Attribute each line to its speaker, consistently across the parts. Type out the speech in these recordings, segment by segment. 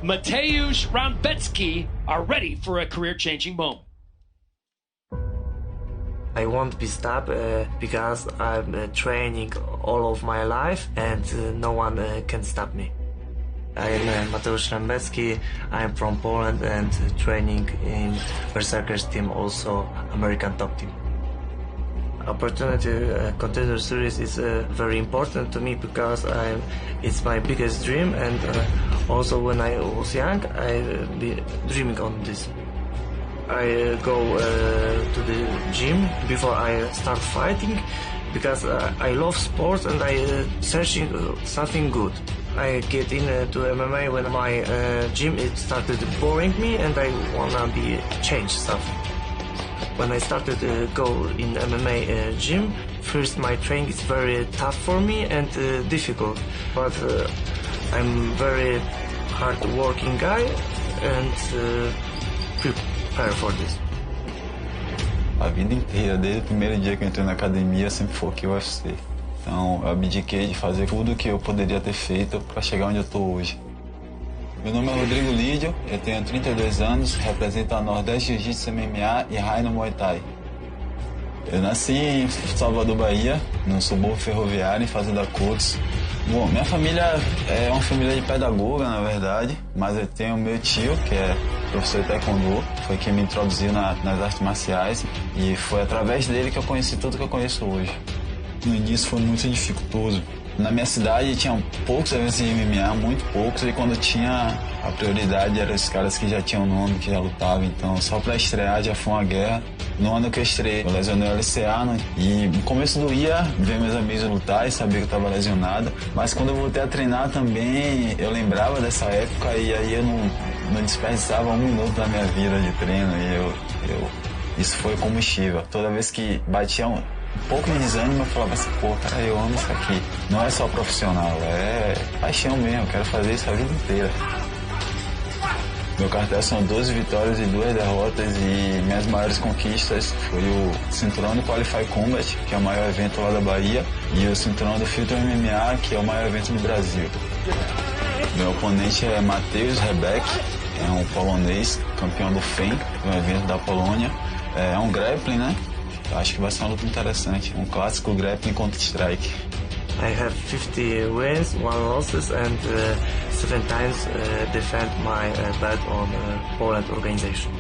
Speaker 1: Mateusz Rębecki are ready for a career-changing moment.
Speaker 2: I won't be stopped because I'm training all of my life and no one can stop me. I'm Mateusz Rębecki, I'm from Poland and training in Berserker's team, also American top team. Opportunity Contender series is very important to me because it's my biggest dream, and also when I was young I be dreaming on this. I go to the gym before I start fighting because I love sports and I searching something good. I get into MMA when my gym it started boring me and I wanna change something. When I started to go in MMA gym, first my training is very tough for me and difficult, but I'm very hard working guy and prepare for this.
Speaker 3: A vida inteira, desde o primeiro dia que eu entrei na academia, sempre foquei o UFC. Então eu abdiquei de fazer tudo o que eu poderia ter feito para chegar onde eu estou hoje. Meu nome é Rodrigo Lidio, eu tenho 32 anos, represento a Nordeste Jiu-Jitsu MMA e Rai no Muay Thai. Eu nasci em Salvador, Bahia, no subúrbio ferroviário, em Fazenda Coutos. Bom, minha família é uma família de pedagoga, na verdade, mas eu tenho meu tio, que é professor de taekwondo, foi quem me introduziu nas artes marciais e foi através dele que eu conheci tudo que eu conheço hoje. No início foi muito dificultoso. Na minha cidade tinha poucos eventos de MMA, muito poucos, e quando tinha, a prioridade eram os caras que já tinham nome, que já lutavam, então só pra estrear já foi uma guerra. No ano que eu estreiei, eu lesionei o LCA, né? E no começo doía ver meus amigos lutar e saber que eu tava lesionado, mas quando eu voltei a treinar também, eu lembrava dessa época e aí eu não desperdiçava um minuto da minha vida de treino e isso foi combustível. Toda vez que batia um pouco de desânimo, eu falava assim, pô, cara, eu amo isso aqui. Não é só profissional, é paixão mesmo, eu quero fazer isso a vida inteira. Meu cartel são 12 vitórias e 2 derrotas e minhas maiores conquistas foi o cinturão do Qualify Combat, que é o maior evento lá da Bahia, e o cinturão do Filtro MMA, que é o maior evento do Brasil. Meu oponente é Mateusz Rębecki, é um polonês, campeão do FEM, um evento da Polônia. É um grappling, né? Acho que vai ser uma luta interessante, um clássico grappling contra strike.
Speaker 2: I have 50 wins, 1 losses, and 7 times defend my belt on Poland organization.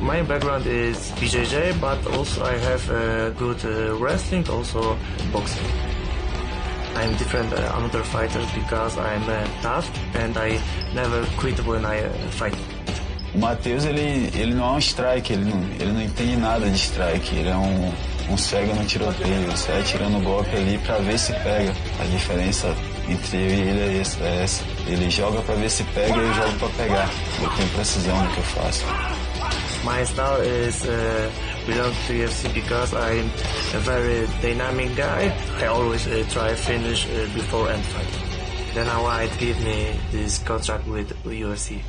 Speaker 2: My background is BJJ, but also I have good wrestling, also boxing. I'm different another fighters because I'm tough and I never quit when I fight.
Speaker 3: O Mateusz, ele não é um strike, ele não entende nada de strike, ele é um cego no tiroteio, ele sai tirando golpe ali pra ver se pega. A diferença entre eu e ele é essa, ele joga pra ver se pega e eu jogo pra pegar. Eu tenho precisão no que eu faço.
Speaker 2: My style is belong to UFC because I'm a very dynamic guy. I always try finish before and fight. Then why it give me this contract with UFC.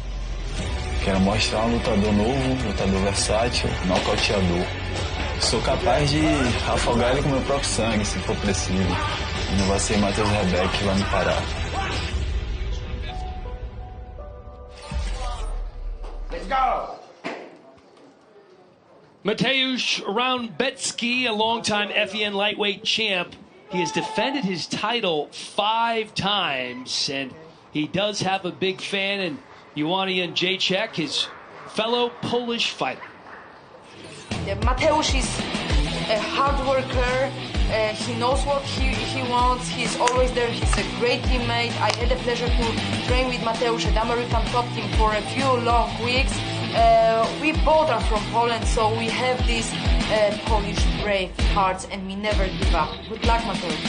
Speaker 3: Quero mostrar um lutador novo, lutador versátil, nocauteador. Sou capaz de afogar ele com meu próprio sangue, se for preciso. E não vai ser Mateusz Rębecki que vai me parar.
Speaker 1: Let's go! Mateusz Rębecki, a longtime FEN lightweight champ. He has defended his title 5 times, and he does have a big fan in CHICZYK, his fellow Polish fighter.
Speaker 4: Mateusz is a hard worker, he knows what he wants, he's always there, he's a great teammate. I had the pleasure to train with Mateusz at American top team for a few long weeks. We both are from Poland, so we have these Polish brave hearts and we never give up. Good luck, Mateusz.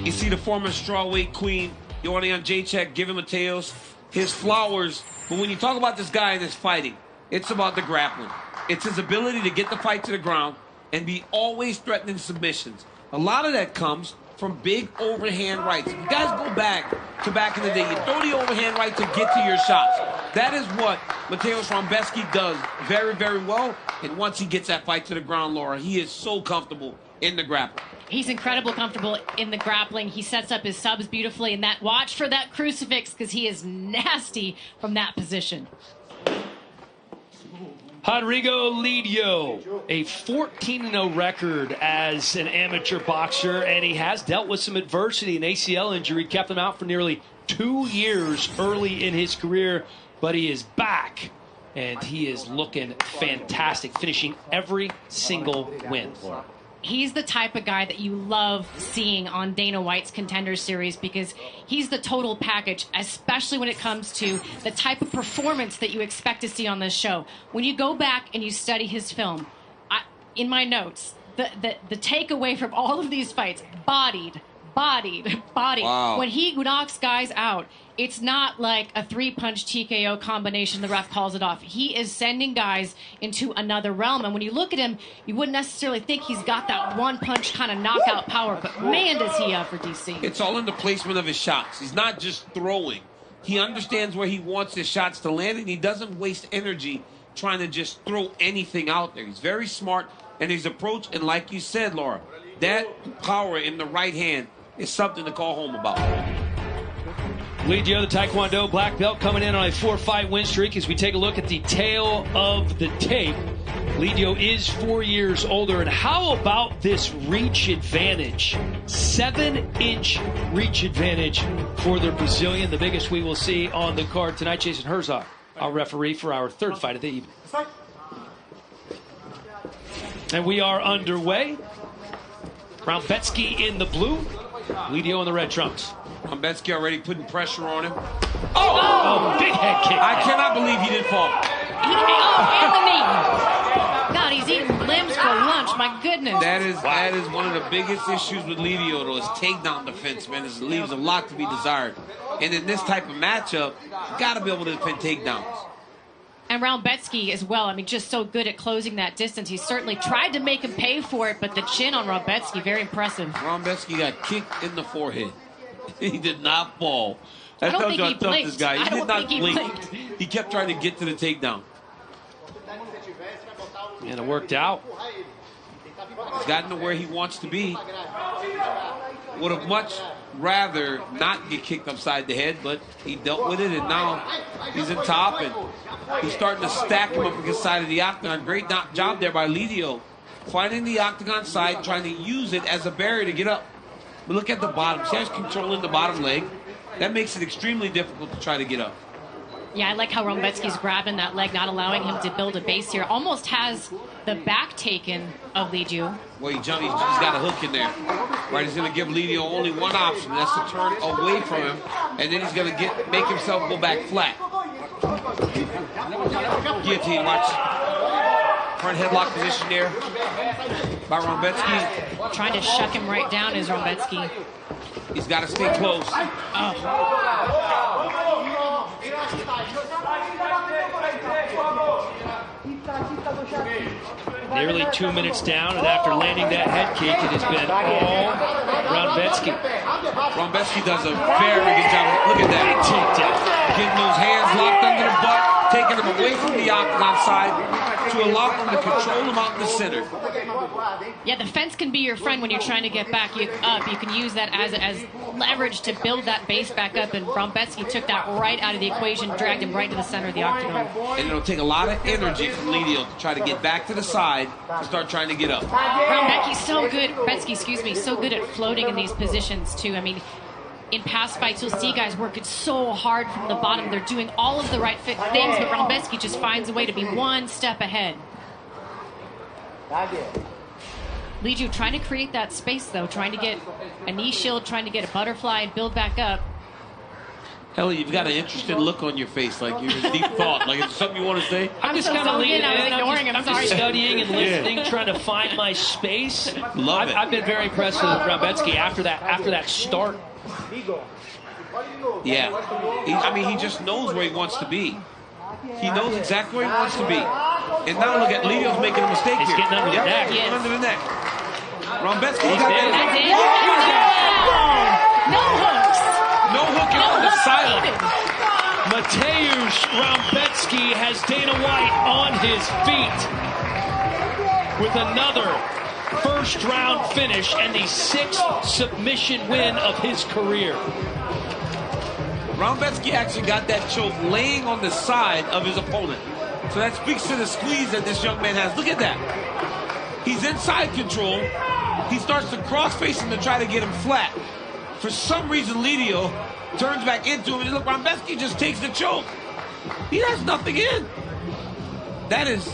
Speaker 5: You see the former strawweight queen, CHICZYK, giving Mateusz his flowers. But when you talk about this guy and his fighting, it's about the grappling. It's his ability to get the fight to the ground and be always threatening submissions. A lot of that comes from big overhand rights. If you guys go back in the day, you throw the overhand right to get to your shots. That is what Mateusz Rębecki does very, very well. And once he gets that fight to the ground, Laura, he is so comfortable in the grappling.
Speaker 6: He's incredibly comfortable in the grappling. He sets up his subs beautifully, and watch for that crucifix because he is nasty from that position.
Speaker 1: Rodrigo Lidio, a 14-0 record as an amateur boxer, and he has dealt with some adversity. An ACL injury kept him out for nearly 2 years early in his career, but he is back, and he is looking fantastic, finishing every single win.
Speaker 6: He's the type of guy that you love seeing on Dana White's Contender Series because he's the total package, especially when it comes to the type of performance that you expect to see on this show. When you go back and you study his film, in my notes, the takeaway from all of these fights, bodied. Wow. When he knocks guys out, it's not like a 3-punch TKO combination, the ref calls it off. He is sending guys into another realm. And when you look at him, you wouldn't necessarily think he's got that one-punch kind of knockout power. But man, does he for DC.
Speaker 5: It's all in the placement of his shots. He's not just throwing. He understands where he wants his shots to land, and he doesn't waste energy trying to just throw anything out there. He's very smart in his approach. And like you said, Laura, that power in the right hand is something to call home about.
Speaker 1: Lidio, the Taekwondo black belt, coming in on a 4-fight win streak. As we take a look at the tail of the tape, Lidio is 4 years older. And how about this reach advantage? 7-inch reach advantage for the Brazilian, the biggest we will see on the card tonight. Jason Herzog, our referee for our third fight of the evening. And we are underway. Rębecki in the blue, Lidio in the red trunks.
Speaker 5: Rębecki already putting pressure on him.
Speaker 1: Oh, big head kick.
Speaker 5: I cannot believe he didn't fall.
Speaker 6: And the knee. God, he's eating limbs for lunch. My goodness.
Speaker 5: That is one of the biggest issues with Lidio, though, is takedown defense, man. It leaves a lot to be desired. And in this type of matchup, you got to be able to defend takedowns.
Speaker 6: And Rębecki as well. I mean, just so good at closing that distance. He certainly tried to make him pay for it, but the chin on Rębecki, very impressive.
Speaker 5: Rębecki got kicked in the forehead. He did not fall.
Speaker 6: I don't think he
Speaker 5: tough this guy.
Speaker 6: I
Speaker 5: He did not blink.
Speaker 6: blinked.
Speaker 5: He kept trying to get to the takedown.
Speaker 1: And it worked out.
Speaker 5: He's gotten to where he wants to be. Would have much rather not get kicked upside the head, but he dealt with it, and now he's in top, and he's starting to stack him up against the side of the octagon. Great job there by Lidio, finding the octagon side, trying to use it as a barrier to get up. But look at the bottom. See how he's controlling the bottom leg? That makes it extremely difficult to try to get up.
Speaker 6: Yeah, I like how Rębecki's grabbing that leg, not allowing him to build a base here. Almost has the back taken of Lidio.
Speaker 5: Well, he's got a hook in there. Right, he's going to give Lidio only one option. That's to turn away from him, and then he's going to make himself go back flat. Guillotine, watch. Front headlock position there by Rębecki.
Speaker 6: Trying to shut him right down is Rębecki.
Speaker 5: He's got to stay close.
Speaker 1: Nearly 2 minutes down, and after landing that head kick, it has been all Rębecki.
Speaker 5: Rębecki does a very good job. Look at that. Getting those hands locked under the butt, taking them away from the octagon side to allow them to control them out in the center.
Speaker 6: Yeah, the fence can be your friend when you're trying to get back up. You can use that as leverage to build that base back up, and Rębecki took that right out of the equation, dragged him right to the center of the octagon.
Speaker 5: And it'll take a lot of energy from Lidio to try to get back to the side to start trying to get up.
Speaker 6: Rębecki's so good, so good at floating in these positions too. I mean, in past fights, you'll see guys working so hard from the bottom. They're doing all of the right things, but Rębecki just finds a way to be one step ahead. Lidio trying to create that space, though, trying to get a knee shield, trying to get a butterfly and build back up.
Speaker 5: Helly, you've got an interested look on your face, like you're in deep thought. Like it's something you want to say?
Speaker 1: I'm just kind of leaning in. I'm just studying and listening,
Speaker 5: Yeah.
Speaker 1: trying to find my space.
Speaker 5: Love it.
Speaker 1: I've been very impressed with Rębecki after that start.
Speaker 5: Yeah. He just knows where he wants to be. He knows exactly where he wants to be. And now look at Lidio's making a mistake
Speaker 1: He's
Speaker 5: here.
Speaker 1: getting under the neck.
Speaker 5: Getting under the neck. Rębecki,
Speaker 1: He's
Speaker 5: got
Speaker 1: dead.
Speaker 5: that.
Speaker 6: No hooks.
Speaker 5: No hook and on the silent.
Speaker 1: Mateusz Rębecki has Dana White on his feet with another first round finish and the 6th submission win of his career.
Speaker 5: Rębecki actually got that choke laying on the side of his opponent. So that speaks to the squeeze that this young man has. Look at that. He's inside control. He starts to cross-face him to try to get him flat. For some reason, Lidio turns back into him, and look, Rębecki just takes the choke. He has nothing in. That is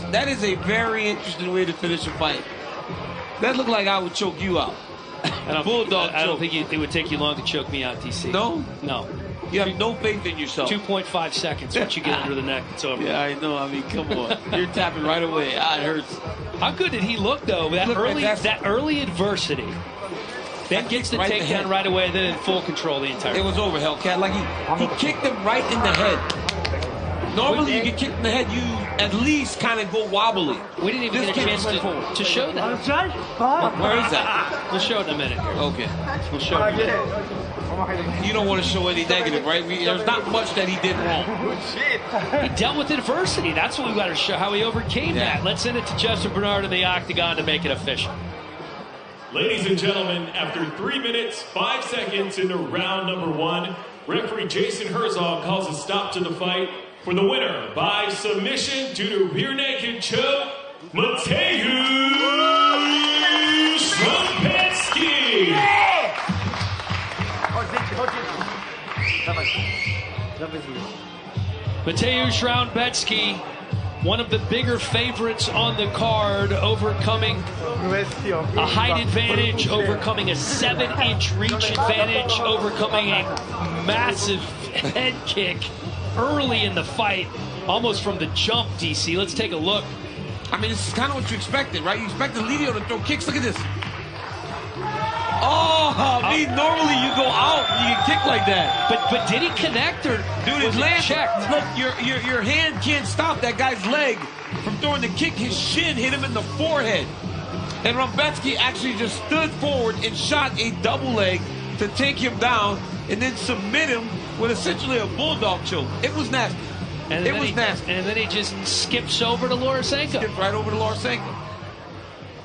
Speaker 5: a very interesting way to finish a fight. That looked like I would choke you out.
Speaker 1: And Bulldog, I don't think it would take you long to choke me out, TC.
Speaker 5: No?
Speaker 1: No.
Speaker 5: You have no faith in yourself.
Speaker 1: 2.5 seconds. Once you get under the neck, it's over.
Speaker 5: Yeah, I know. I mean, come on. You're tapping right away. Ah, it hurts.
Speaker 1: How good did he look, though? That early adversity. Then gets the takedown right away, then in full control the entire time.
Speaker 5: It was over, Hellcat. Like, he kicked him right in the head. Normally, you get kicked in the head, you at least kind of go wobbly.
Speaker 1: We didn't even get a chance to show that.
Speaker 5: Where is that?
Speaker 1: We'll show it in a minute.
Speaker 5: Okay.
Speaker 1: We'll show it.
Speaker 5: You don't want to show any negative, right? There's not much that he did wrong.
Speaker 1: He dealt with adversity. That's what we got to show, how he overcame that. Let's send it to Justin Bernard in the octagon to make it official.
Speaker 7: Ladies and gentlemen, after 3 minutes, 5 seconds into round number 1, referee Jason Herzog calls a stop to the fight for the winner by submission due to rear naked choke, Mateusz Rębecki.
Speaker 1: Mateusz Rębecki, one of the bigger favorites on the card, overcoming a height advantage, overcoming a 7-inch reach advantage, overcoming a massive head kick early in the fight, almost from the jump, DC. Let's take a look.
Speaker 5: I mean, this is kind of what you expected, right? You expected Lidio to throw kicks. Look at this. Oh, I mean, normally you go out and you get kicked like that.
Speaker 1: But did he connect or
Speaker 5: dude, his land checked? Look, your hand can't stop that guy's leg from throwing the kick. His shin hit him in the forehead. And Rębecki actually just stood forward and shot a double leg to take him down and then submit him with essentially a bulldog choke. It was nasty. It was nasty.
Speaker 1: And then he just skips over to Lorisenko.
Speaker 5: Skipped right over to Lorisenko.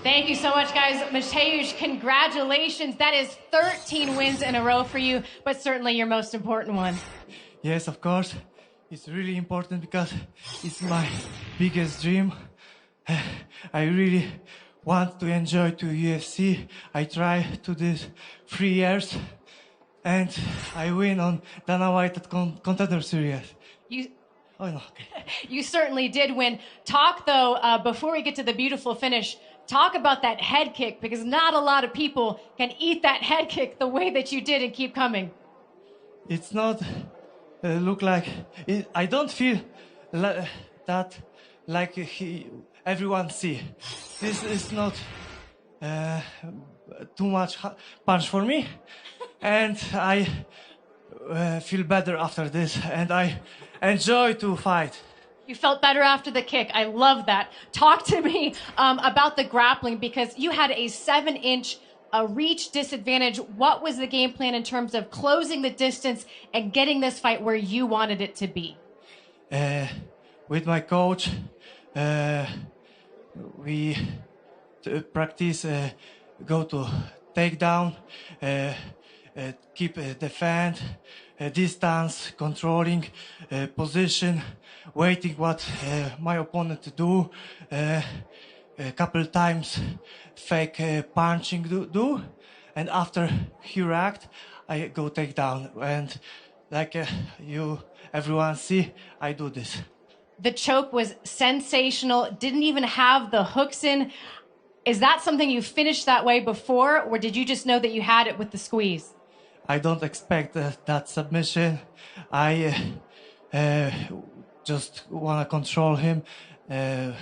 Speaker 6: Thank you so much, guys. Mateusz, congratulations. That is 13 wins in a row for you, but certainly your most important one.
Speaker 8: Yes, of course. It's really important because it's my biggest dream. I really want to enjoy to UFC. I try to this 3 years, and I win on Dana White at Contender series. You
Speaker 6: certainly did win. Talk, though, before we get to the beautiful finish, talk about that head kick, because not a lot of people can eat that head kick the way that you did and keep coming.
Speaker 8: It's not look like it, I don't feel that like everyone see. This is not too much punch for me, and I feel better after this, and I enjoy to fight.
Speaker 6: You felt better after the kick. I love that. Talk to me about the grappling, because you had a 7-inch reach disadvantage. What was the game plan in terms of closing the distance and getting this fight where you wanted it to be?
Speaker 8: With my coach, we practice, go to takedown, keep defend, distance, controlling position, waiting what my opponent to do, a couple times fake punching do, and after he react, I go take down, and like everyone see, I do this.
Speaker 6: The choke was sensational, didn't even have the hooks in. Is that something you finished that way before, or did you just know that you had it with the squeeze?
Speaker 8: I don't expect that submission. I just want to control him. And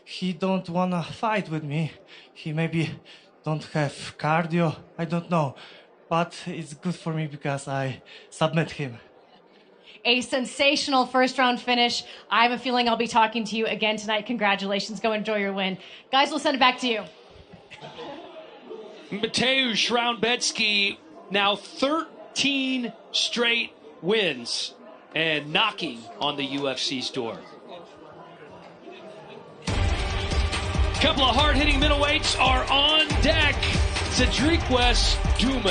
Speaker 8: he don't want to fight with me. He maybe don't have cardio. I don't know. But it's good for me because I submit him.
Speaker 6: A sensational first-round finish. I have a feeling I'll be talking to you again tonight. Congratulations. Go enjoy your win. Guys, we'll send it back to you.
Speaker 1: Mateusz Rębecki, now 13 straight wins and knocking on the UFC's door. couple of hard-hitting middleweights are on deck. CHICZYK Duma.